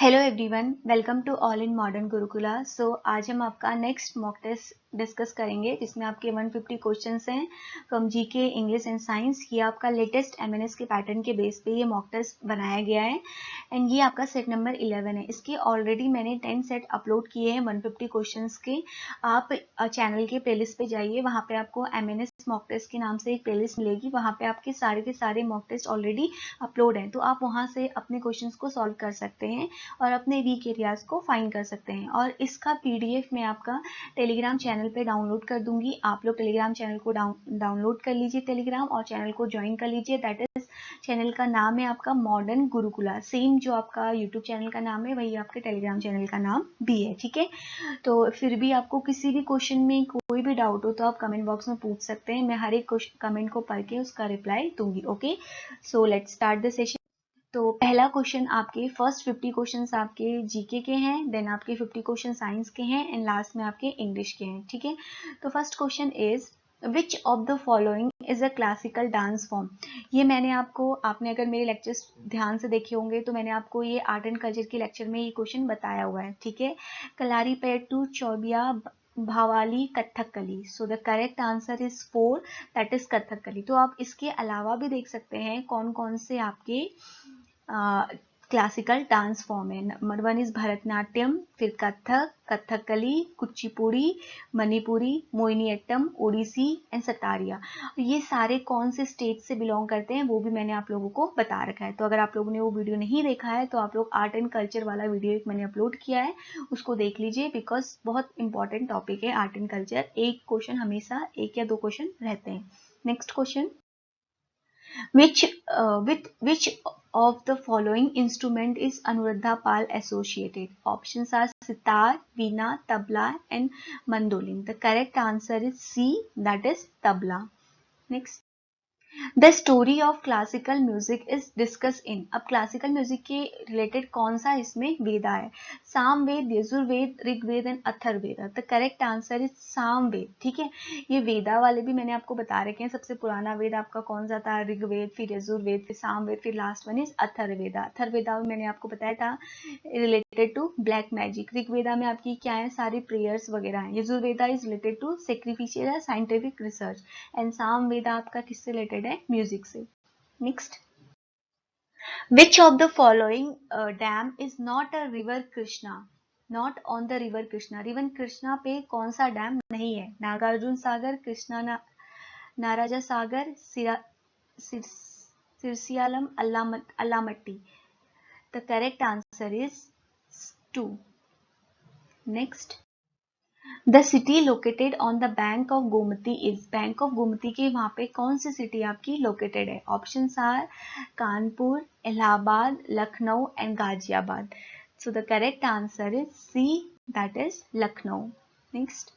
Hello everyone, welcome to all in modern Gurukula. So आज हम आपका नेक्स्ट मॉक टेस्ट डिस्कस करेंगे जिसमें आपके 150 क्वेश्चंस हैं from GK, English and science. ये आपका लेटेस्ट एमएनएस के पैटर्न के बेस पे ये मॉक टेस्ट बनाया गया है एंड ये आपका सेट नंबर 11 है। इसके ऑलरेडी मैंने 10 सेट अपलोड किए हैं 150 क्वेश्चंस के। आप चैनल के प्लेलिस्ट पे जाइए, वहाँ पे आपको एमएनएस मॉक टेस्ट के नाम से एक प्लेलिस्ट मिलेगी। वहाँ पे आपके सारे के सारे मॉक टेस्ट ऑलरेडी अपलोड हैं, तो आप वहाँ से अपने क्वेश्चंस को सॉल्व कर सकते हैं और अपने वीक एरियाज को फाइंड कर सकते हैं। और इसका पीडीएफ मैं आपका टेलीग्राम चैनल पे डाउनलोड कर दूंगी। आप लोग टेलीग्राम चैनल को डाउनलोड कर लीजिए टेलीग्राम और चैनल को ज्वाइन कर लीजिए। दैट इज चैनल का नाम है आपका मॉडर्न गुरुकुला। सेम जो आपका यूट्यूब चैनल का नाम है वही आपके टेलीग्राम चैनल का नाम भी है, ठीक है। तो फिर भी आपको किसी भी क्वेश्चन में कोई भी डाउट हो तो आप कमेंट बॉक्स में पूछ सकते हैं। मैं हर एक कमेंट को पढ़ के उसका रिप्लाई दूंगी। Okay, so let's start the session. तो पहला क्वेश्चन आपके फर्स्ट 50 क्वेश्चंस आपके जीके के हैं, देन आपके 50 क्वेश्चन साइंस के हैं एंड लास्ट में आपके इंग्लिश के हैं, ठीक है। तो first question is which of the following is a classical dance form. ये आपने अगर मेरे लेक्चर्स ध्यान से देखे होंगे तो मैंने आपको ये आर्ट एंड कल्चर के लेक्चर में ये क्वेश्चन बताया हुआ है, ठीक है। Kalaripayattu, Chaubia, Bhavali, Kathakali. So the correct answer is 4, that is Kathakali. तो आप इसके अलावा भी देख सकते हैं कौन कौन से आपके क्लासिकल डांस फॉर्म है। नंबर 1 इज भरतनाट्यम, फिर कथक, कथकली, कुचिपुड़ी, मणिपुरी, मोहिनीअट्टम, ओडिसी एंड सतारिया। ये सारे कौन से स्टेट से बिलोंग करते हैं वो भी मैंने आप लोगों को बता रखा है। तो अगर आप लोगों ने वो वीडियो नहीं देखा है तो आप लोग आर्ट एंड कल्चर वाला वीडियो एक मैंने अपलोड किया है, उसको देख लीजिए, बिकॉज बहुत इंपॉर्टेंट टॉपिक है आर्ट एंड कल्चर। एक क्वेश्चन हमेशा एक या दो क्वेश्चन रहते हैं। Next question, with which of the following instrument is Anuradha Pal associated? Options are sitar, veena, tabla and mandolin. The correct answer is C, that is tabla. Next, the story of classical music is discuss in. अब classical music के related कौन सा इसमें वेदा है? Samaveda, Yajurveda, Rigveda and Atharvaveda. The correct answer is Samaveda, ठीक है। ये वेदा वाले भी मैंने आपको बता रखे हैं। सबसे पुराना वेद आपका कौन सा था? ऋग्वेद, फिर यजुर्वेद, फिर सामवेद, फिर last one is Atharvaveda. Atharvaveda में मैंने आपको बताया था related to black magic. Rigveda में आपकी क्या है? सारी प्रेयर्स वगैरह है। Yajurveda is related to sacrificial scientific research and Samaveda आपका किससे रिलेटेड है? म्यूजिक से। Next, which of the following dam is not a river Krishna? Not on the river Krishna. River Krishna पे कौन सा डैम नहीं है? नागार्जुन सागर, कृष्णा नाराजा सागर, Srisailam, Almatti. The correct answer is 2. Next, the city located on the bank of Gomti is. Bank of Gomti के वहां पे कौन सी सिटी आपकी लोकेटेड है? Option are Kanpur, Allahabad, Lucknow and Ghaziabad. So the correct answer is C, that is Lucknow. Next,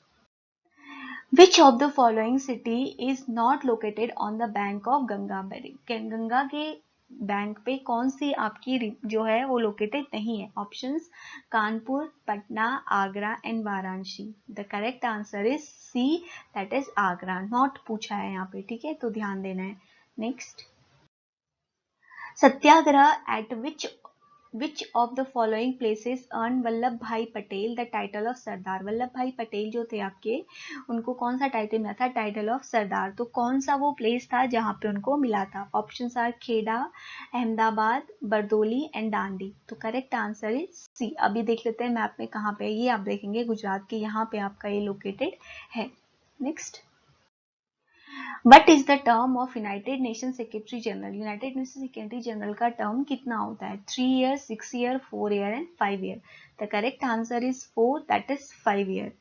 which of the following city is not located on the bank of Ganga? Ganga के bank पे कौन सी आपकी जो है वो लोकेटेड नहीं है? Options Kanpur, Patna, Agra and Varanasi. The correct answer is C, that is Agra. Not पूछा है यहाँ पे, ठीक है, तो ध्यान देना है। Next, Satyagraha at which of the following places earned Vallabh Bhai Patel the title of सरदार? वल्लभ भाई पटेल जो थे आपके, उनको कौन सा टाइटल मिला था? टाइटल ऑफ सरदार। तो कौन सा वो प्लेस था जहां पे उनको मिला था? Options are Kheda, Ahmedabad, Bardoli and Dandi. तो करेक्ट आंसर इज सी। अभी देख लेते हैं मैप में कहाँ पे है ये। आप देखेंगे गुजरात के यहाँ पे आपका ये लोकेटेड है। Next, what is the term of United Nation Secretary General? United Nation Secretary General का टर्म कितना होता है? 3 year, 6 year, 4 year and 5 year. The correct answer is 4, that is 5 year.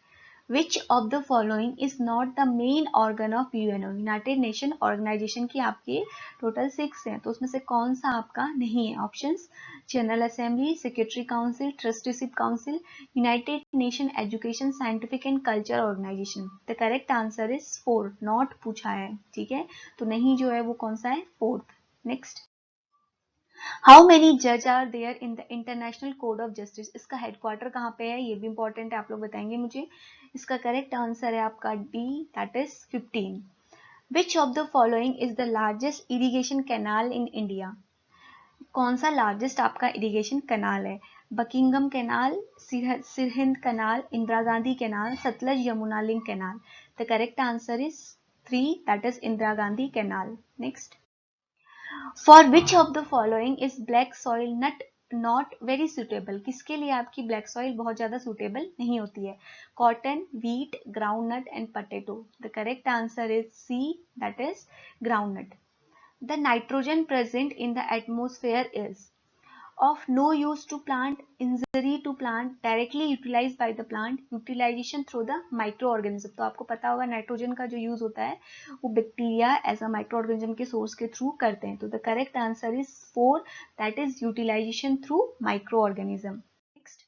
Which of the following is not the main organ of UNO? United Nation Organisation की आपके total 6 हैं, तो उसमें से कौन सा आपका नहीं है? Options General Assembly, Secretary Council, Trusteeship Council, United Nation Education, Scientific and Culture Organisation. The correct answer is 4, not पूछा है, ठीक है, तो नहीं जो है वो कौन सा है? 4th। नेक्स्ट, हाउ मेनी जज are there in the international code of justice? इसका हेडक्वार्टर कहाँ पे है? ये भी इंपॉर्टेंट है, आप लोग बताएंगे मुझे। इसका करेक्ट आंसर है आपका D, that is 15। Which of the following is the largest irrigation canal in India? कौन सा लार्जेस्ट आपका इरिगेशन कैनाल है? Buckingham canal, Sirhind canal, Indira Gandhi canal, Sutlej Yamuna link canal. The correct answer is 3, that is Indira Gandhi canal. Next, for which of the following is black soil not very suitable? किसके लिए आपकी black soil बहुत ज्यादा suitable नहीं होती है? Cotton, wheat, groundnut and potato. The correct answer is C, that is groundnut. The nitrogen present in the atmosphere is of no use to plant, injury to plant, directly utilized by the plant, utilization through the microorganism. तो आपको पता होगा nitrogen का जो use होता है वो bacteria as a microorganism के सोर्स के थ्रू करते हैं. तो the correct answer is 4, that is utilisation through microorganism. Next,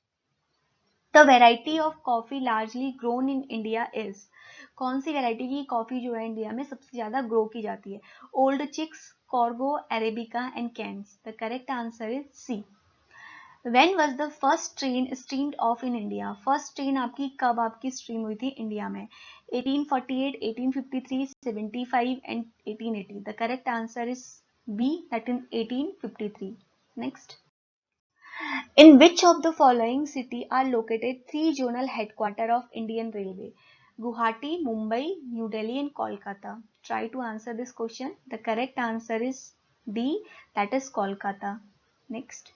the variety of coffee largely grown in India is. कौन सी वैरायटी की कॉफी जो है इंडिया में सबसे ज्यादा ग्रो की जाती है? Old chicks, coorgs, arabica and kents. The correct answer is C. When was the first train steamed off in India? First train आपकी कब आपकी स्ट्रीम हुई थी इंडिया में? 1848, 1853, 75 and 1880. The correct answer is B, that is 1853. Next, in which of the following city are located 3 zonal headquarters of Indian Railway? Guwahati, Mumbai, New Delhi and Kolkata. Try to answer this question. The correct answer is D, that is Kolkata. Next,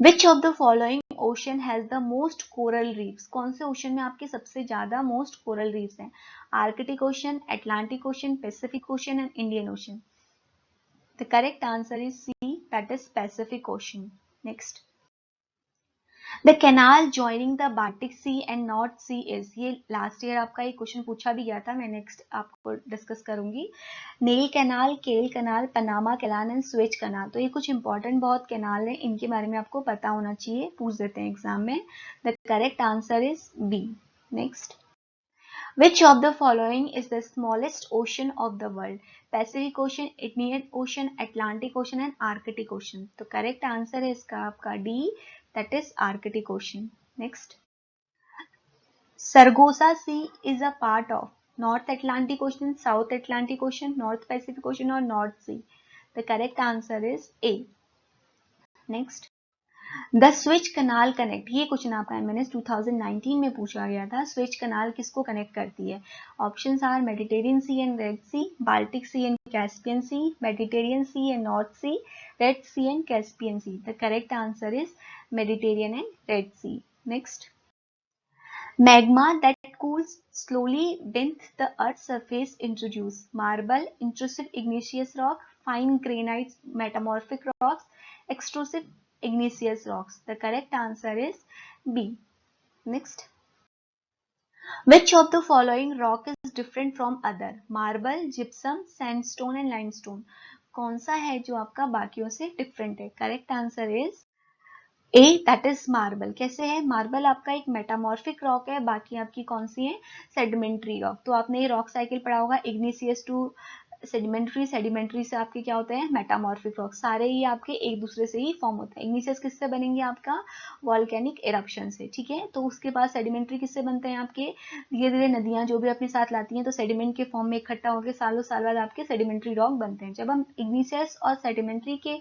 which of the following ocean has the most coral reefs? कौन से ocean में आपके सबसे ज्यादा most coral reefs हैं? Arctic Ocean, Atlantic Ocean, Pacific Ocean and Indian Ocean. The correct answer is C, that is Pacific Ocean. Next, the canal joining the Baltic Sea and North Sea is. ये last year आपका एक question पूछा भी गया था, मैं next आपको discuss करूंगी. नेल कैनाल, केल canal, Panama canal and Suez canal. तो ये कुछ इंपॉर्टेंट बहुत कैनाल है, इनके बारे में आपको पता होना चाहिए, पूछ देते हैं एग्जाम में. The correct answer is B. Next, which of the following is the smallest ocean of the world? Pacific Ocean, Indian Ocean, Atlantic Ocean and Arctic Ocean. तो correct answer है इसका आपका D, that is Arctic Ocean. Next, Sargasso Sea is a part of North Atlantic Ocean, South Atlantic Ocean, North Pacific Ocean or North Sea. The correct answer is A. Next, the Suez canal connect. ये question आपका MNS 2019 में पूछा गया था. Switch कनाल किसको connect करती है? Options are Mediterranean Sea and Red Sea, Baltic Sea and Caspian Sea, Mediterranean Sea and North Sea, Red Sea and Caspian Sea. The correct answer is Mediterranean and Red Sea. Next, magma that cools slowly beneath the earth's surface introduce marble, intrusive igneous rock, fine granites, metamorphic rocks, extrusive igneous rocks. The correct answer is B. Next, which of the following rock is different from other? Marble, gypsum, sandstone and limestone. कौन सा है जो आपका बाकियों से different है? Correct answer is A, that is marble. कैसे है? मार्बल आपका एक मेटामॉर्फिक रॉक है, बाकी आपकी कौन सी है? Sedimentary rock. तो आपने ये रॉक साइकिल पढ़ा होगा, इग्निशियस टू सेडिमेंट्री, सेडिमेंट्री से आपके क्या होते हैं? Metamorphic rock. सारे ये आपके एक दूसरे से ही फॉर्म होते हैं. इग्निशियस किससे बनेंगे? आपका वॉल्केनिक इरप्शन से. ठीक है, तो उसके बाद सेडिमेंट्री किससे बनते हैं? आपके धीरे धीरे नदियां जो भी अपने साथ लाती हैं तो सेडिमेंट के फॉर्म में इकट्ठा होकर सालों साल बाद आपके सेडिमेंट्री रॉक बनते हैं. जब हम इग्निशियस और सेडिमेंट्री के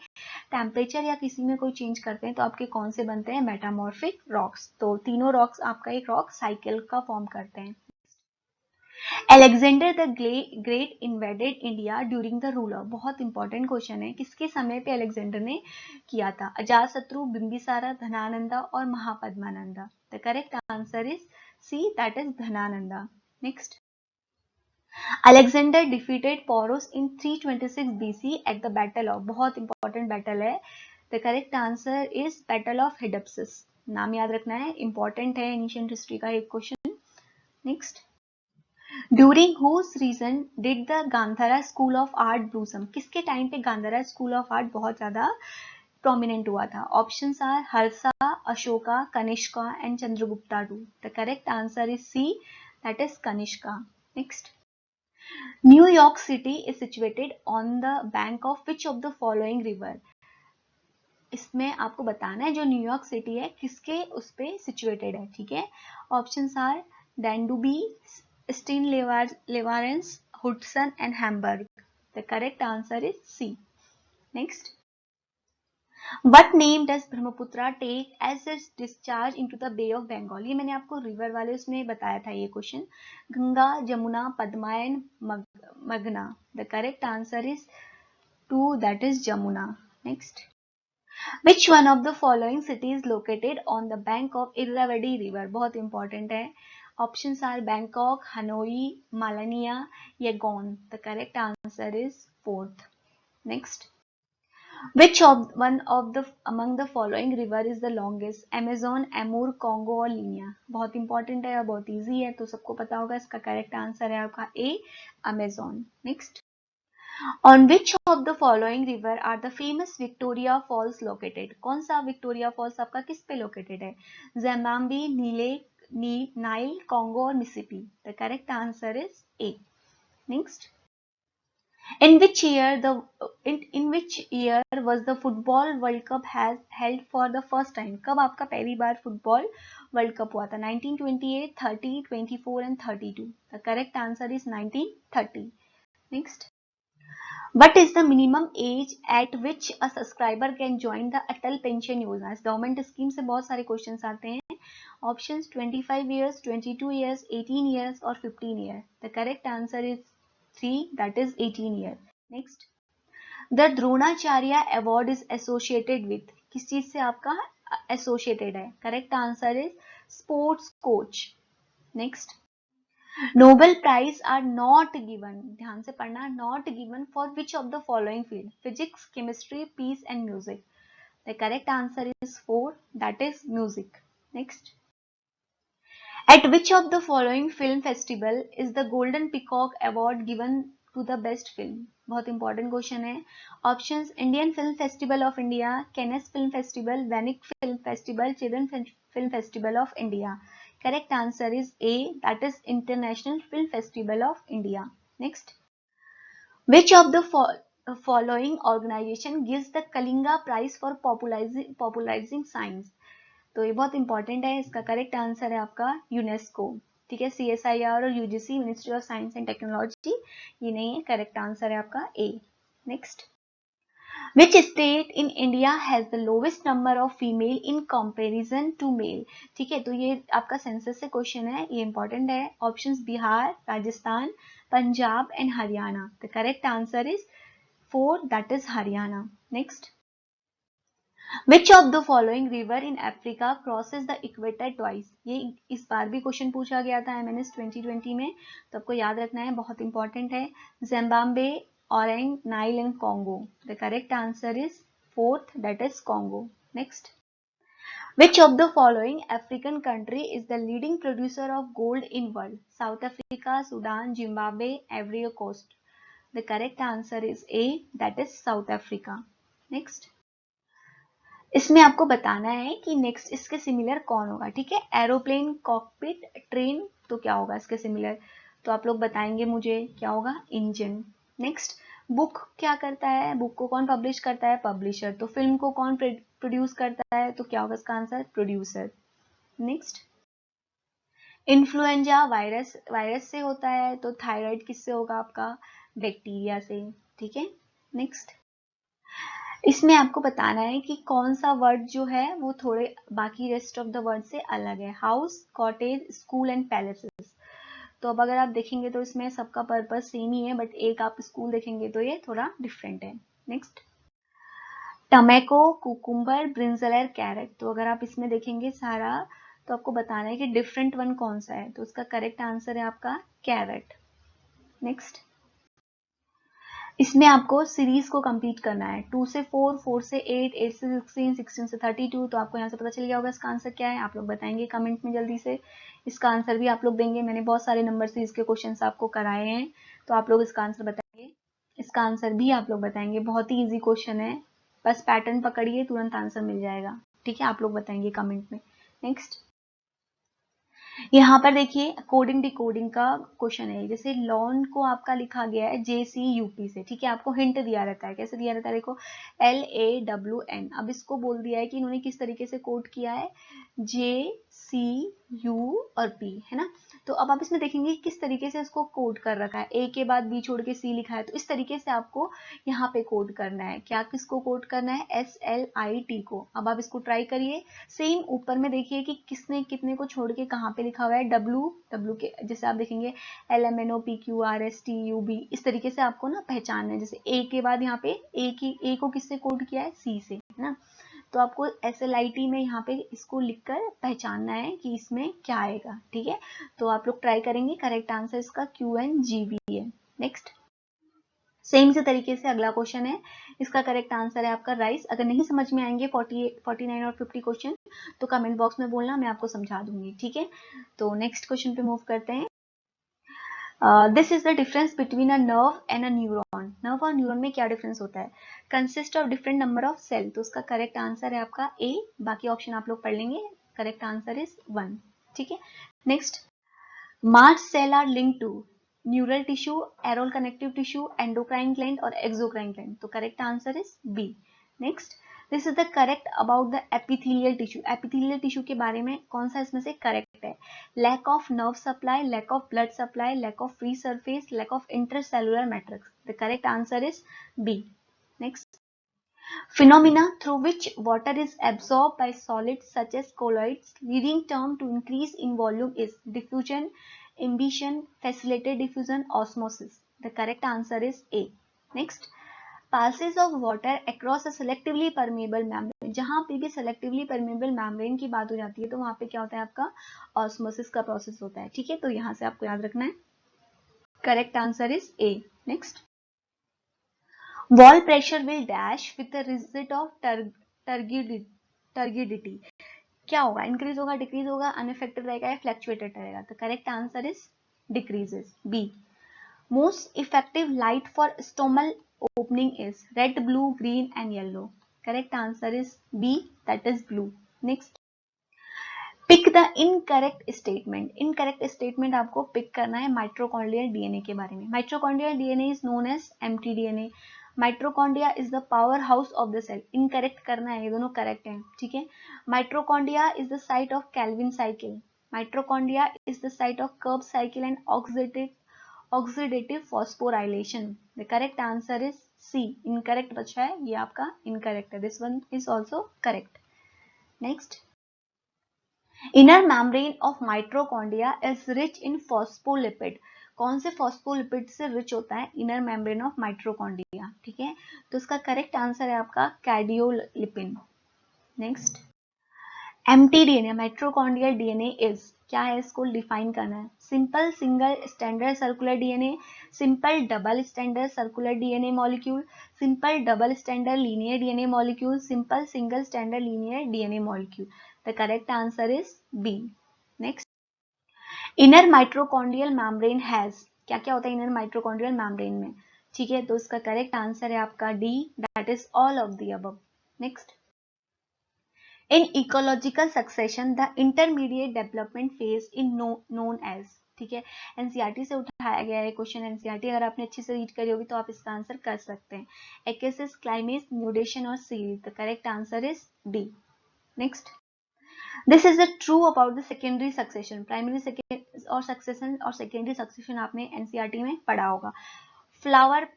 टेम्परेचर या किसी में कोई चेंज करते हैं तो आपके कौन से बनते हैं? Metamorphic rocks. तो तीनों रॉक्स आपका एक रॉक साइकिल का फॉर्म करते हैं. Alexander the great invaded India during the ruler. बहुत इंपॉर्टेंट क्वेश्चन है. किसके समय पे अलेक्जेंडर ने किया था? अजातशत्रु, बिंबिसारा, धनानंदा और Mahapadmananda. The correct answer is C, that is Dhanananda. Next, Alexander defeated Porus in 326 BC at the Battle of. बहुत इंपॉर्टेंट बैटल है. The correct answer is Battle of Hydaspes. नाम याद रखना है, इंपॉर्टेंट है एंशिएंट हिस्ट्री का एक question. Next, during whose reign did the Gandhara school of art blossom. किसके टाइम पे गांधारा स्कूल ऑफ आर्ट बहुत ज्यादा प्रोमिनेंट हुआ था? Options are Harsha, Ashoka, Kanishka and Chandragupta two. The correct answer is C, that is Kanishka. Next, New York City is situated on the bank of which of the following river. इसमें आपको बताना है जो न्यूयॉर्क सिटी है किसके उस पे सिचुएटेड है. ठीक है, ऑप्शंस आर डैंडुबी, स्टीन Lawrence, Hudson and Hamburg. The correct answer is C. Next, What name does Brahmaputra take as its discharge into the Bay of Bengal? ये मैंने आपको रिवर वाले उसमें बताया था ये क्वेश्चन. गंगा, जमुना, पद्मा एंड मगना. The correct answer is 2, that is Jamuna. Next. Which one of the following cities located on the bank of Irrawaddy River? बहुत important है. Options are Bangkok, Hanoi, Malania, Yangon. The correct answer is 4th. Next. Which of one of the among the following river is the longest? Amazon, Amur, Congo और लिनिया. बहुत important है और बहुत easy है तो सबको पता होगा. इसका करेक्ट आंसर है आपका A, Amazon. Next. On which of the following river are the famous Victoria Falls located? कौन सा विक्टोरिया फॉल्स आपका किस पे लोकेटेड है? जिम्बाब्वे, नाइल, कॉन्गो और Mississippi. The correct answer is A. Next. In which year was the football World Cup has held for the first time? कब आपका पहली बार फुटबॉल वर्ल्ड कप हुआ था? 1928, 30, 24 and 32. The correct answer is 1930. Next. What is the minimum age at which a subscriber can join the Atal Pension Yojana? इस government scheme से बहुत सारे questions आते हैं. Options 25 years, 22 years, 18 years और 15 years. The correct answer is 3, that is 18 years. Next. The Dronacharya award is associated with. किस चीज से आपका associated है? Correct answer is sports coach. Next. Nobel Prize are not given. ध्यान से पढ़ना. Not given for which of the following field? Physics, chemistry, peace and music. The correct answer is 4, that is music. Next. At which of the following film festival is the Golden Peacock Award given to the best film? बहुत important question है. Options Indian film festival of India, Cannes film festival, Venice film festival, children film festival of India. Correct answer is A, that is international film festival of India. Next. Which of the following organization gives the Kalinga Prize for popularizing science? तो ये बहुत important है. इसका correct answer है आपका UNESCO. ठीक है. CSIR और UGC, ministry of science and technology, ये नहीं है. करेक्ट आंसर है आपका ए. Next. Which state in India has the lowest number of female in comparison to male? ठीक है. तो ये आपका सेंसस से क्वेश्चन है, ये इंपॉर्टेंट है. Options Bihar, Rajasthan, Punjab and Haryana. The correct answer is 4, that is Haryana. Next. Which of the following river in Africa crosses the equator twice? ये इस बार भी क्वेश्चन पूछा गया था MNS 2020 में, तो आपको याद रखना है, बहुत इंपॉर्टेंट है. Zimbabwe, orange, Nile and Congo. The correct answer is 4th, that is Congo. Next. Which of the following African country is the leading producer of gold in world? South Africa, Sudan, Zimbabwe, Ivory Coast. The correct answer is A, that is South Africa. Next. इसमें आपको बताना है कि next इसके similar कौन होगा. ठीक है. एरोप्लेन, कॉकपिट, ट्रेन, तो क्या होगा इसके सिमिलर? तो आप लोग बताएंगे मुझे क्या होगा. इंजन. नेक्स्ट. बुक क्या करता है? बुक को कौन पब्लिश करता है? पब्लिशर. तो फिल्म को कौन प्रोड्यूस करता है? तो क्या होगा इसका answer? Producer. Next. Influenza virus से होता है, तो थायराइड किससे होगा आपका? बैक्टीरिया से. ठीक है. नेक्स्ट. इसमें आपको बताना है कि कौन सा वर्ड जो है वो थोड़े बाकी रेस्ट ऑफ द वर्ड से अलग है. House, cottage, school and palaces. तो अब अगर आप देखेंगे तो इसमें सबका पर्पस सेम ही है, बट एक आप स्कूल देखेंगे तो ये थोड़ा डिफरेंट है. Next. Tomato, cucumber, brinjal, carrot. तो अगर आप इसमें देखेंगे सारा, तो आपको बताना है कि डिफरेंट वन कौन सा है. तो उसका करेक्ट आंसर है आपका कैरेट. नेक्स्ट. इसमें आपको सीरीज को कंप्लीट करना है. 2 से 4, 4 से 8, 8 से 16, 16 से 32. तो आपको यहाँ से पता चल गया होगा इसका आंसर क्या है. आप लोग बताएंगे कमेंट में जल्दी से. इसका आंसर भी आप लोग देंगे. मैंने बहुत सारे नंबर सीरीज के क्वेश्चन आपको कराए हैं, तो आप लोग इसका आंसर बताएंगे. इसका आंसर भी आप लोग बताएंगे. बहुत ही ईजी क्वेश्चन है, बस पैटर्न पकड़िए, तुरंत आंसर मिल जाएगा. ठीक है. आप लोग बताएंगे कमेंट में. नेक्स्ट. यहाँ पर देखिए कोडिंग डिकोडिंग का क्वेश्चन है. जैसे लॉन को आपका लिखा गया है JCUP से. ठीक है. आपको हिंट दिया रहता है. कैसे दिया रहता है? देखो LAWN. अब इसको बोल दिया है कि इन्होंने किस तरीके से कोड किया है, JCU और P, है ना. तो अब आप इसमें देखेंगे किस तरीके से इसको कोड कर रखा है, ए के बाद बी छोड़ के सी लिखा है, तो इस तरीके से आपको यहाँ पे कोड करना है। क्या किसको कोड करना है, SLIT को। अब आप इसको ट्राई करिए। सेम ऊपर में देखिए कि किसने कितने को छोड़ के कहाँ पे लिखा हुआ है, W के जैसे आप देखेंगे LMNOPQRSTUB, इस तरीके से आपको ना पहचानना है। जैसे ए के बाद यहाँ पे ए को किससे कोड किया है, सी से, है ना। तो आपको SLIT में यहाँ पे इसको लिखकर पहचानना है कि इसमें क्या आएगा, ठीक है। तो आप लोग ट्राई करेंगे। करेक्ट आंसर इसका QNGB है। नेक्स्ट, सेम से तरीके से अगला क्वेश्चन है, इसका करेक्ट आंसर है आपका राइस। अगर नहीं समझ में आएंगे 48, 49 और 50 क्वेश्चन तो कमेंट बॉक्स में बोलना, मैं आपको समझा दूंगी, ठीक है। तो नेक्स्ट क्वेश्चन पे मूव करते हैं। This is the difference between a nerve and a neuron. Nerve और न्यूरॉन में क्या डिफरेंस होता है, consist of different number of cell. तो उसका करेक्ट आंसर है आपका ए, बाकी ऑप्शन आप लोग पढ़ लेंगे। करेक्ट आंसर इज 1, ठीक है। Next, Mast cell are linked to neural tissue, areolar connective tissue, endocrine gland और exocrine gland. तो correct answer is B. Next, this is the correct about the epithelial tissue. Epithelial tissue के बारे में कौन सा इसमें से correct है, lack of nerve supply, lack of blood supply, lack of free surface, lack of intercellular matrix. The correct answer is B. Next, phenomena through which water is absorbed by solids such as colloids, leading term to increase in volume is diffusion, imbition, facilitated diffusion, osmosis. The correct answer is A. Next, passes of water across a selectively permeable membrane. जहां पे भी selectively permeable membrane की बात हो जाती है तो वहां पे क्या होता है, आपका osmosis का प्रोसेस होता है, ठीक है। तो यहां से आपको याद रखना है। Correct answer is A. Next, wall pressure will dash with the result of turgidity. क्या होगा, इंक्रीज होगा, डिक्रीज होगा, अनइफेक्टेड रहेगा या फ्लक्चुएटेड रहेगा। तो correct answer is decreases, B. Most effective light for stomal opening is red, blue, green and yellow. Correct answer is B, that is blue. Next, pick the incorrect statement. Incorrect statement आपको pick करना है mitochondrial DNA के बारे में। Mitochondrial DNA is known as mtDNA। Mitochondria is the power house of the cell. Incorrect करना है, ये दोनों करेक्ट हैं, ठीक है। Mitochondria is the site of Calvin cycle. Mitochondria is the site of Krebs cycle and oxidative phosphorylation. The correct answer is C. Incorrect बचा है, ये आपका इनकरेक्ट है। This one is also correct. Next, inner membrane of mitochondria is rich in phospholipid. कौन से phospholipid से rich होता है इनर मेम्ब्रेन ऑफ माइट्रोकॉन्ड्रिया, ठीक है। तो इसका करेक्ट आंसर है आपका cardiolipin. Next, mtDNA mitochondrial DNA is, क्या है, इसको डिफाइन करना है। Simple single standard circular DNA, simple double standard circular DNA molecule, simple double standard linear DNA molecule, simple single standard linear DNA molecule. The correct answer is B. Next, inner mitochondrial membrane has, क्या क्या होता है inner mitochondrial membrane में, ठीक है। तो इसका correct answer है आपका D, that is all of the above. Next, in ecological succession the intermediate development phase in known as, ठीक है। एनसीईआरटी से उठाया गया है क्वेश्चन। एनसीईआरटी अगर आपने अच्छे से रीड करी होगी तो आप इसका आंसर कर सकते हैं। एक्सेस, क्लाइमेस, न्यूडेशन और series. The correct answer is D. Next, this is the true about the secondary succession. Primary और सक्सेशन और सेकेंडरी सक्सेशन आपने एनसीईआरटी में पढ़ा होगा। Flower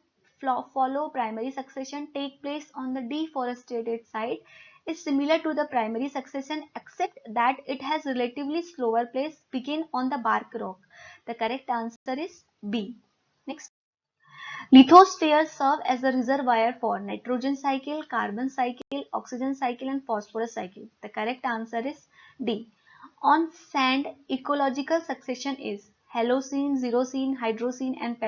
follow primary succession take place on the deforested site is similar to the primary succession except that it has relatively slower pace begin on the bark rock. The correct answer is B. Next, lithospheres serve as a reservoir for nitrogen cycle, carbon cycle, oxygen cycle and phosphorus cycle. The correct answer is D. On sand, ecological succession is Holocene, Xerocene, Hydrocene and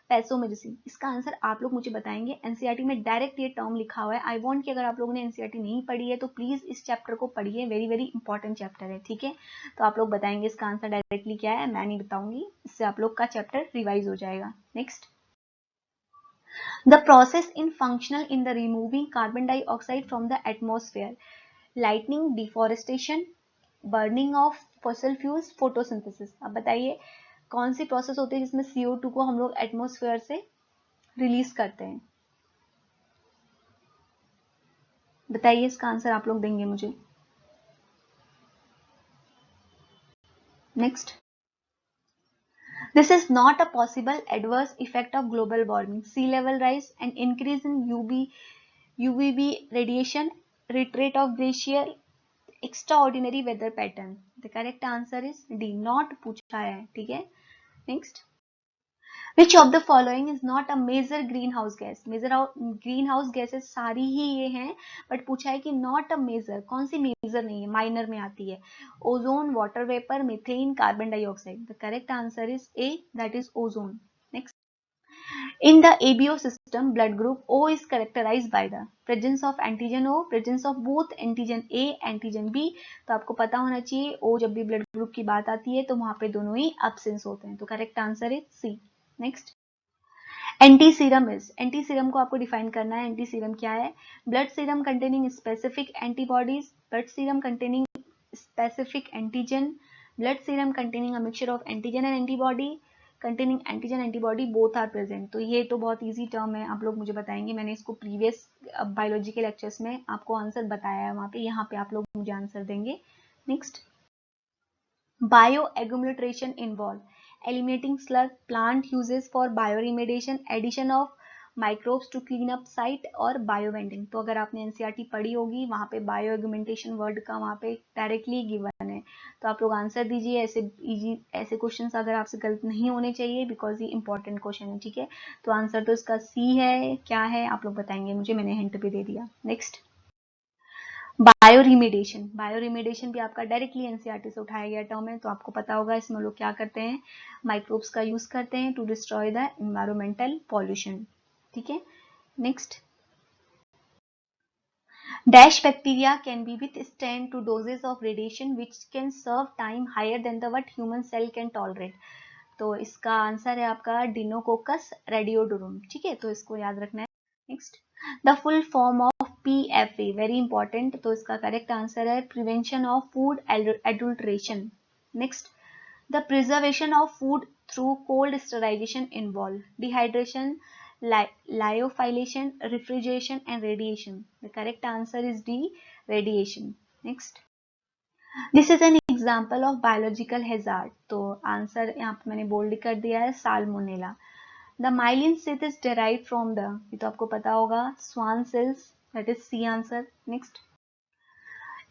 पैसोमेरिसिन। इसका answer आप लोग मुझे बताएंगे। NCERT में direct ये term लिखा हुआ है। आई वांट कि अगर आप लोगों ने एनसीईआरटी नहीं पढ़ी है तो प्लीज इस चैप्टर को पढ़िए, वेरी वेरी इंपॉर्टेंट चैप्टर है, ठीक है। तो आप लोग बताएंगे इसका आंसर डायरेक्टली क्या है, मैं नहीं बताऊंगी, इससे आप लोग का चैप्टर रिवाइज हो जाएगा। Next, the process in functional in the removing carbon dioxide from the atmosphere, lightning, deforestation, burning of fossil fuels, photosynthesis. अब बताइए कौन सी प्रोसेस होती है जिसमें CO2 को हम लोग एटमॉस्फेयर से रिलीज करते हैं। बताइए इसका आंसर आप लोग देंगे मुझे। Next, This is not a possible adverse effect of global warming, sea level rise, and increase in UVB radiation, retreat of glacier, extraordinary weather pattern. The correct answer is D. Not पूछा है, ठीक है. Next. Which of the following is not a major greenhouse gas? greenhouse gases सारी ही ये हैं, but पूछा है कि not a major. कौन सी major नहीं है, minor में आती है. Ozone, water vapor, methane, carbon dioxide. The correct answer is A, that is ozone. Next. In the ABO system, blood group O is characterized by the presence of antigen O, presence of both antigen A, antigen B. तो आपको पता होना चाहिए O जब भी blood group की बात आती है तो वहां पे दोनों ही absence होते हैं. तो correct answer is C. Next. Antiserum is, antiserum को आपको डिफाइन करना है. एंटी सीरम क्या है? Blood serum containing specific antibodies, blood serum containing specific antigen, blood serum containing a mixture of antigen and antibody, containing antigen antibody both are present. तो ये तो बहुत इजी टर्म है, आप लोग मुझे बताएंगे. मैंने इसको प्रीवियस बायोलॉजी के लेक्चर्स में आपको आंसर बताया है वहां पे, यहाँ पे आप लोग मुझे आंसर देंगे. Next. Bio agglutination involve eliminating slug, plant uses for bioremediation, addition of microbes to clean up site और biovending. तो अगर आपने एनसीईआरटी पढ़ी होगी वहां पे बायोएग्यूमेंटेशन वर्ड का वहां पे डायरेक्टली गिवन है. तो आप लोग आंसर दीजिए. ऐसे क्वेश्चंस अगर आपसे गलत नहीं होने चाहिए, बिकॉज ये इंपॉर्टेंट क्वेश्चन है, ठीक है. तो आंसर तो इसका सी है. क्या है आप लोग बताएंगे मुझे, मैंने हिंट भी दे दिया. नेक्स्ट. बायो रिमेडिएशन भी आपका डायरेक्टली एनसीईआरटी से उठाया गया टर्म है, तो आपको पता होगा इसमें लोग क्या करते हैं, माइक्रोब्स का यूज करते हैं to destroy the environmental pollution. ठीक है. Next. Dash bacteria can be withstand to doses of radiation which can serve time higher than the what human cell can tolerate. तो इसका आंसर है आपका डिनोकोकस रेडियोडोरम. ठीक है, तो इसको याद रखना है. Next. The full form of PFA, very important. तो इसका करेक्ट आंसर है prevention of food adulteration. Next. The preservation of food through cold sterilization involve dehydration, lyophilization, refrigeration and radiation. The correct answer is D, radiation. Next. This is an example of biological hazard. तो answer यहाँ पे मैंने bold कर दिया है, salmonella. The myelin sheath is derived from the, ये तो आपको पता होगा, Schwann cells. That is C answer. Next.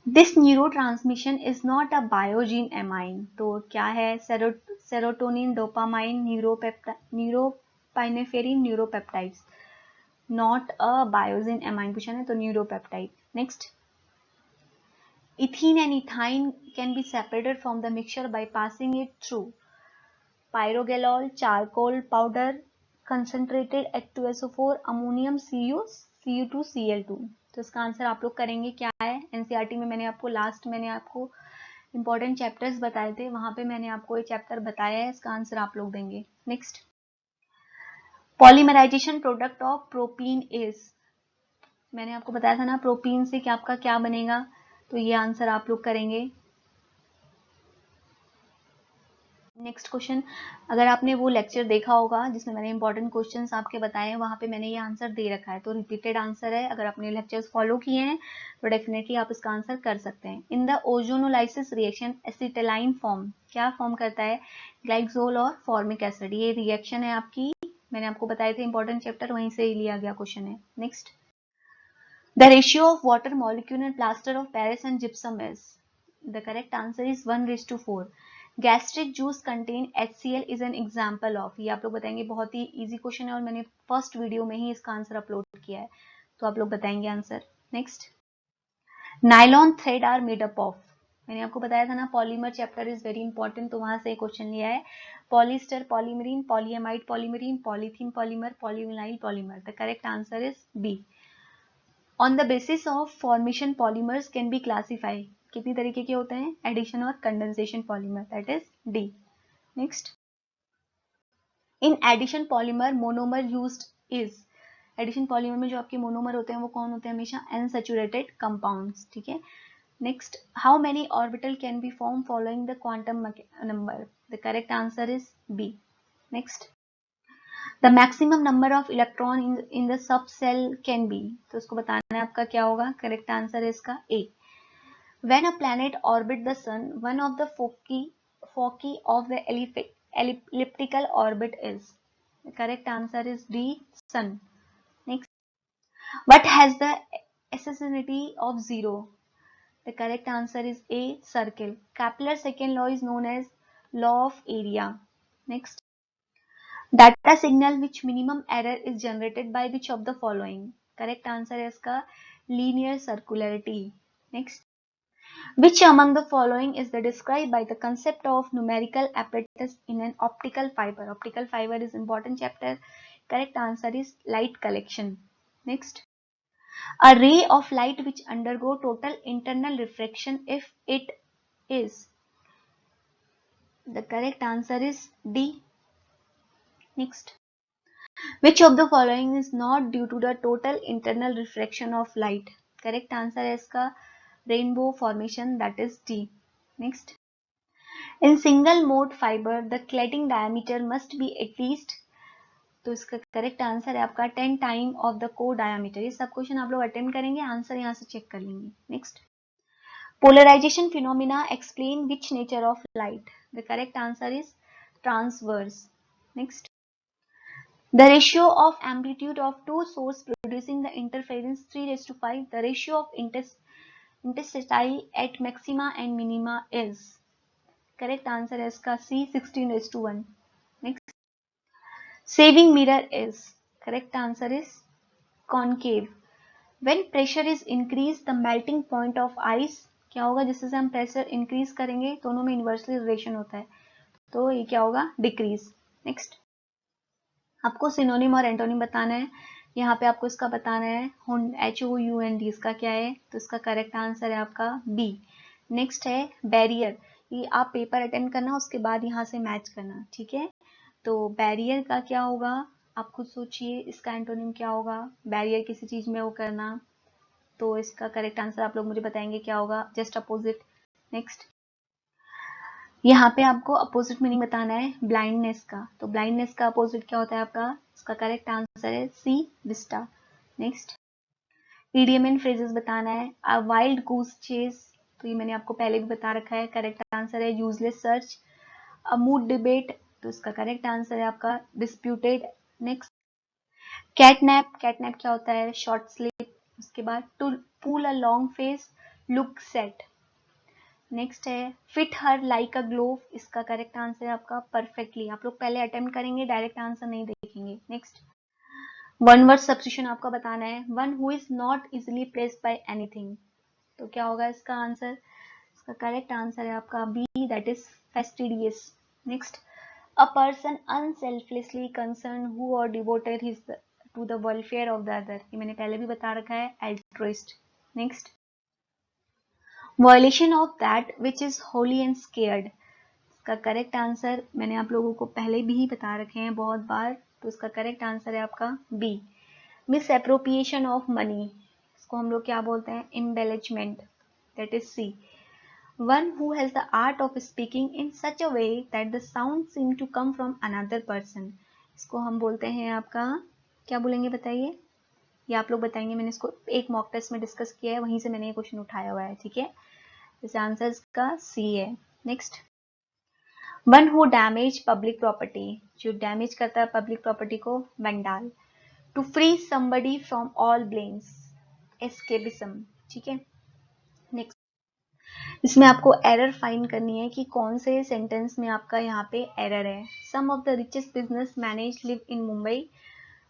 This neurotransmission is not a biogene amine. तो क्या है? Serotonin, dopamine, neuropinephrine, neuropeptides. Not a biogene amine पूछा है तो neuropeptide. Next. Ethene and ethine can be separated from the mixture by passing it through pyrogalol, charcoal powder, concentrated H2SO4, ammonium Cu2, Cl2. तो इसका answer आप लोग करेंगे क्या है? एनसीईआरटी में मैंने आपको इंपॉर्टेंट चैप्टर्स बताए थे, वहां पे मैंने आपको ये चैप्टर बताया है, इसका आंसर आप लोग देंगे. Next. Polymerisation product of propene is, मैंने आपको बताया था ना प्रोपीन से आपका क्या बनेगा, तो ये आंसर आप लोग करेंगे. Next question. अगर आपने वो लेक्चर देखा होगा जिसमें मैंने इंपॉर्टेंट क्वेश्चंस आपके बताए हैं, वहां पे मैंने ये आंसर दे रखा है, तो रिपीटेड आंसर है. अगर आपने लेक्चर्स फॉलो किए हैं तो डेफिनेटली आप इसका आंसर कर सकते हैं. In the ozonolysis reaction acetylene form, क्या फॉर्म करता है? ग्लाइकोल और फॉर्मिक एसिड. ये रिएक्शन है आपकी, मैंने आपको बताए थे इंपॉर्टेंट चैप्टर, वहीं से ही लिया गया क्वेश्चन है. Next. The ratio of water molecule in plaster of Paris and gypsum is, the correct answer is 1:4. Gastric juice contain HCl is an example of, ये आप लोग बताएंगे. बहुत ही इजी क्वेश्चन है और मैंने फर्स्ट वीडियो में ही इसका आंसर अपलोड किया है, तो आप लोग बताएंगे answer. Next. Nylon thread are made up of, मैंने आपको बताया था ना polymer chapter is very important, तो वहां से क्वेश्चन लिया है. Polyester polymerine, polyamide polymerine, polythene polymer, polyvinyl polymer. The correct answer is B. On the basis of formation polymers can be classify, कितनी तरीके के होते हैं? एडिशन और condensation polymer. That is D. Next. In addition polymer monomer used is, addition polymer में जो आपके monomer होते हैं वो कौन होते हैं? हमेशा अनसैचुरेटेड कंपाउंड्स. ठीक है. Next. How many orbital can be form following the quantum number? The correct answer is B. Next. The maximum number of electron in the subshell can be, तो इसको बताना है आपका क्या होगा? करेक्ट आंसर है इसका ए. When a planet orbits the sun, one of the foci of the elliptical orbit is? The correct answer is D, sun. Next, what has the eccentricity of 0? The correct answer is A, circle. Kepler's second law is known as law of area. Next, data signal which minimum error is generated by which of the following? Correct answer is इसका linear circularity. Next, which among the following is the described by the concept of numerical apparatus in an optical fiber? Optical fiber is important chapter. Correct answer is light collection. Next, a ray of light which undergo total internal refraction if it is. The correct answer is D. Next, which of the following is not due to the total internal refraction of light? Correct answer is इसका rainbow formation, that is D. Next, in single mode fiber the cladding diameter must be at least, तो इसका correct answer है आपका 10 time of the core diameter. ये सब question आप लोग attempt करेंगे, आंसर यहाँ से चेक कर लेंगे. Next, polarisation phenomena explain which nature of light? The correct answer is transverse. Next, the ratio of amplitude of two sources producing the interference 3:5. The ratio of intensity at maxima and minima is. Correct answer is इसका C, 16:1. Next, saving mirror is. Correct answer is concave. When pressure is increased, the melting point of ice क्या होगा? जिससे हम pressure increase करेंगे, दोनों में inversely relation होता है, तो ये क्या होगा? डिक्रीज. नेक्स्ट, आपको सिनोनिम और एंटोनिम बताना है. यहाँ पे आपको इसका बताना है HOUND, इसका क्या है? तो इसका करेक्ट आंसर है आपका बी. नेक्स्ट है बैरियर. ये आप पेपर अटेंड करना, उसके बाद यहाँ से मैच करना. ठीक है, तो बैरियर का क्या होगा? आप खुद सोचिए, इसका एंटोनिम क्या होगा? बैरियर किसी चीज में वो करना, तो इसका करेक्ट आंसर आप लोग मुझे बताएंगे क्या होगा? Just opposite. नेक्स्ट, यहाँ पे आपको अपोजिट मीनिंग बताना है ब्लाइंडनेस का, तो ब्लाइंडनेस का अपोजिट क्या होता है आपका? इसका करेक्ट आंसर है C, vista. Next, idiom and phrases बताना है. अ वाइल्ड गूस चेस, तो ये मैंने आपको पहले भी बता रखा है. करेक्ट आंसर है यूजलेस सर्च. अ मूड डिबेट, तो इसका करेक्ट आंसर है आपका डिस्प्यूटेड. Next, CatNap. कैटनैप क्या होता है? Short sleep. उसके बाद to pull a long face, look sad. Next है fit her like a glove. इसका करेक्ट आंसर है आपका परफेक्टली. आप लोग पहले अटेम्प्ट करेंगे, डायरेक्ट आंसर नहीं देखेंगे. नेक्स्ट, वन वर्ड सब्स्टिट्यूशन आपका बताना है. One who is not easily placed bye anything, तो क्या होगा इसका आंसर? इसका करेक्ट आंसर है आपका B, that is fastidious. Next, a person unselfishly concern who or devoted his to the welfare of the other. ये मैंने पहले भी बता रखा है, altruist. Next, violation of that which is holy and sacred. इसका करेक्ट आंसर मैंने आप लोगों को पहले भी बता रखे हैं बहुत बार, तो इसका करेक्ट आंसर है आपका B. Misappropriation of money, इसको हम लोग क्या बोलते हैं? Embellishment, that is C. One who has the art of speaking in such a way that the sound seem to come from another person, इसको हम बोलते हैं आपका क्या बोलेंगे? बताइए, ये आप लोग बताएंगे. मैंने इसको एक मॉक टेस्ट में डिस्कस किया है, वहीं से मैंने ये क्वेश्चन उठाया हुआ है. ठीक है, इस आंसर का सी है. Next, one who damage public property, जो डैमेज करता है पब्लिक प्रॉपर्टी को, vandal. To free somebody from all blames, escapism. ठीक है, नेक्स्ट, इसमें आपको एरर फाइंड करनी है कि कौन से सेंटेंस में आपका यहाँ पे एरर है. Some of the richest business manage live in Mumbai,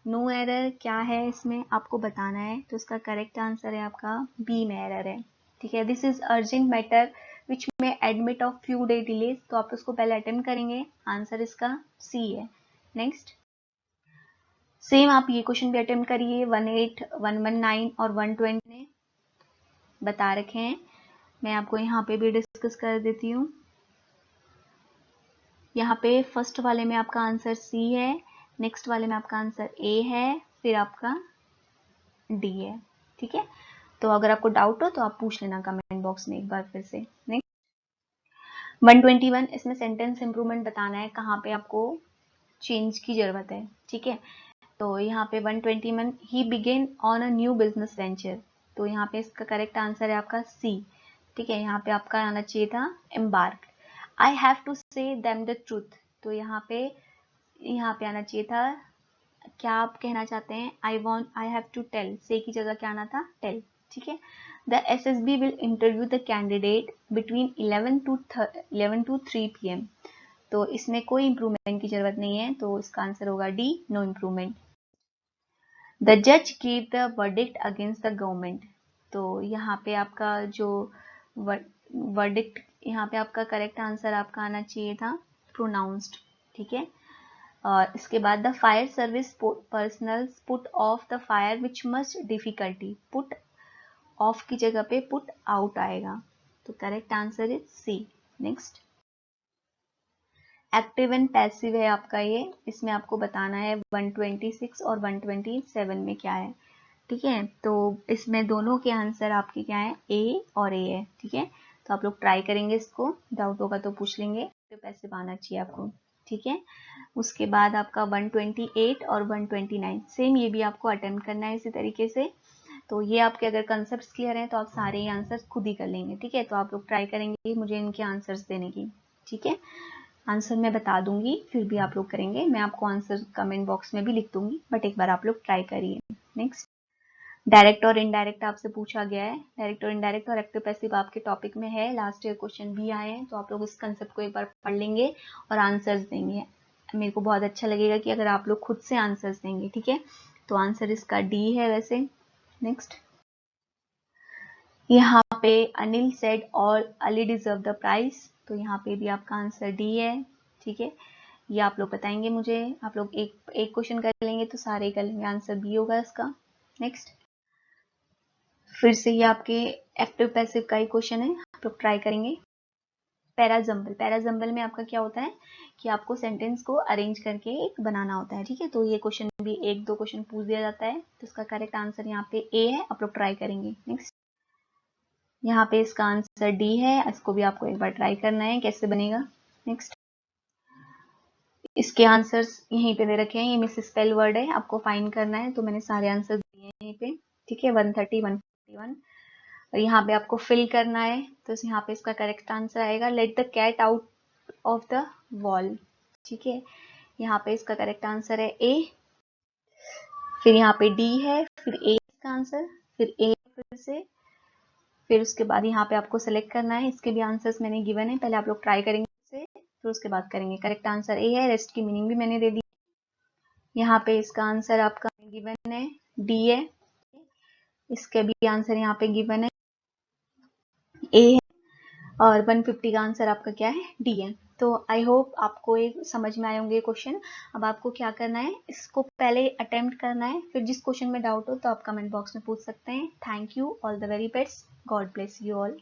no error. क्या है इसमें आपको बताना है, तो इसका करेक्ट आंसर है आपका बी में एरर है. ठीक है, this is urgent matter which may admit of few day delays, तो आप उसको पहले अटेम्प्ट करेंगे, आंसर इसका सी है. नेक्स्ट, सेम आप ये क्वेश्चन भी अटेम्प्ट करिए. 18, 119 और 120 ने बता रखे हैं, मैं आपको यहाँ पे भी डिस्कस कर देती हूँ. यहाँ पे फर्स्ट वाले में आपका आंसर सी है, नेक्स्ट वाले में आपका आंसर ए है, फिर आपका डी है. ठीक है, तो अगर आपको डाउट हो तो आप पूछ लेना कमेंट बॉक्स में एक बार फिर से. नेक्स्ट, 121, इसमें सेंटेंस इंप्रूवमेंट बताना है, कहाँ पे आपको चेंज की जरूरत है. ठीक है, तो यहाँ पे 121, ही begin on a new business venture, तो यहाँ पे इसका करेक्ट आंसर है आपका सी. ठीक है, यहाँ पे आपका आना चाहिए था एम्बार्क. आई हैव टू से देम द ट्रूथ, तो यहाँ पे आना चाहिए था, क्या आप कहना चाहते हैं, आई हैव टू टेल, से की जगह क्या आना था, टेल, ठीक है। The SSB will interview the candidate between 11 to 3 PM। तो इसमें कोई इंप्रूवमेंट की जरूरत नहीं है, तो इसका आंसर होगा डी, नो इंप्रूवमेंट। द जज give the verdict against the government. तो यहाँ पे आपका जो वर्डिक्ट, यहाँ पे आपका करेक्ट आंसर आपका आना चाहिए था प्रोनाउंस्ड, ठीक है। और इसके बाद the fire service personnel put off the fire which must difficulty, put off की जगह पे पुट आउट आएगा, तो correct answer is C. Next, active and passive है आपका ये, इसमें आपको बताना है 126 और 127 में क्या है, ठीक है। तो इसमें दोनों के आंसर आपके क्या है, ए और ए है, ठीक है। तो आप लोग ट्राई करेंगे, इसको डाउट होगा तो पूछ लेंगे, तो पैसिव आना चाहिए आपको, ठीक है। उसके बाद आपका 128 और 129 सेम, ये भी आपको अटेम्प्ट करना है इसी तरीके से। तो ये आपके अगर कंसेप्ट क्लियर हैं तो आप सारे ही आंसर्स खुद ही कर लेंगे, ठीक है। तो आप लोग ट्राई करेंगे मुझे इनके आंसर्स देने की, ठीक है। आंसर मैं बता दूंगी, फिर भी आप लोग करेंगे, मैं आपको आंसर कमेंट बॉक्स में भी लिख दूंगी, बट एक बार आप लोग ट्राई करिए। नेक्स्ट, डायरेक्ट और इनडायरेक्ट आपसे पूछा गया है, डायरेक्ट और इनडायरेक्ट और एक्टिव पैसिव आपके टॉपिक में है, लास्ट ईयर क्वेश्चन भी आए हैं, तो आप लोग इस कंसेप्ट को एक बार पढ़ लेंगे और आंसर्स देंगे। मेरे को बहुत अच्छा लगेगा कि अगर आप लोग खुद से आंसर्स देंगे, ठीक है। तो आंसर इसका डी है वैसे। नेक्स्ट, यहाँ पे अनिल सेड और अली डिजर्व द प्राइज, तो यहाँ पे भी आपका आंसर डी है, ठीक है। ये आप लोग बताएंगे मुझे, आप लोग एक क्वेश्चन कर लेंगे तो सारे कर लेंगे, आंसर बी होगा इसका। नेक्स्ट, फिर से ये आपके एक्टिव पैसिव का ही क्वेश्चन है, आप लोग ट्राई करेंगे। पैराजम्बल, पैराजम्बल में आपका क्या होता है कि आपको सेंटेंस को अरेंज करके एक बनाना होता है, ठीक है। तो ये क्वेश्चन भी एक दो क्वेश्चन पूछ दिया जाता है, तो इसका करेक्ट आंसर यहाँ पे ए है, आप लोग ट्राई करेंगे। नेक्स्ट, यहाँ पे इसका आंसर डी है, इसको भी आपको एक बार ट्राई करना है कैसे बनेगा। नेक्स्ट, इसके आंसर्स यहीं पे दे रखे हैं, ये मिस स्पेल वर्ड है, आपको फाइंड करना है, तो मैंने सारे आंसर दिए हैं यहीं पे, ठीक है। 130, 141, और यहाँ पे आपको फिल करना है, तो यहाँ पे इसका करेक्ट आंसर आएगा let the cat out of the wall, ठीक है। यहाँ पे इसका करेक्ट आंसर है ए, फिर यहाँ पे डी है, फिर ए इसका आंसर, फिर ए फिर से, फिर उसके बाद यहाँ पे आपको सेलेक्ट करना है, इसके भी आंसर्स मैंने गिवन है, पहले आप लोग ट्राई करेंगे इसे, फिर उसके बाद करेंगे। करेक्ट आंसर ए है, रेस्ट की मीनिंग भी मैंने दे दी। यहाँ पे इसका आंसर आपका गिवन है डी है, इसके भी आंसर यहाँ पे गिवन है ए है, और 150 का आंसर आपका क्या है, डी है। तो आई होप आपको एक समझ में आए होंगे क्वेश्चन। अब आपको क्या करना है, इसको पहले अटेम्प्ट करना है, फिर जिस क्वेश्चन में डाउट हो तो आप कमेंट बॉक्स में पूछ सकते हैं। Thank you, all the very best, God bless you all.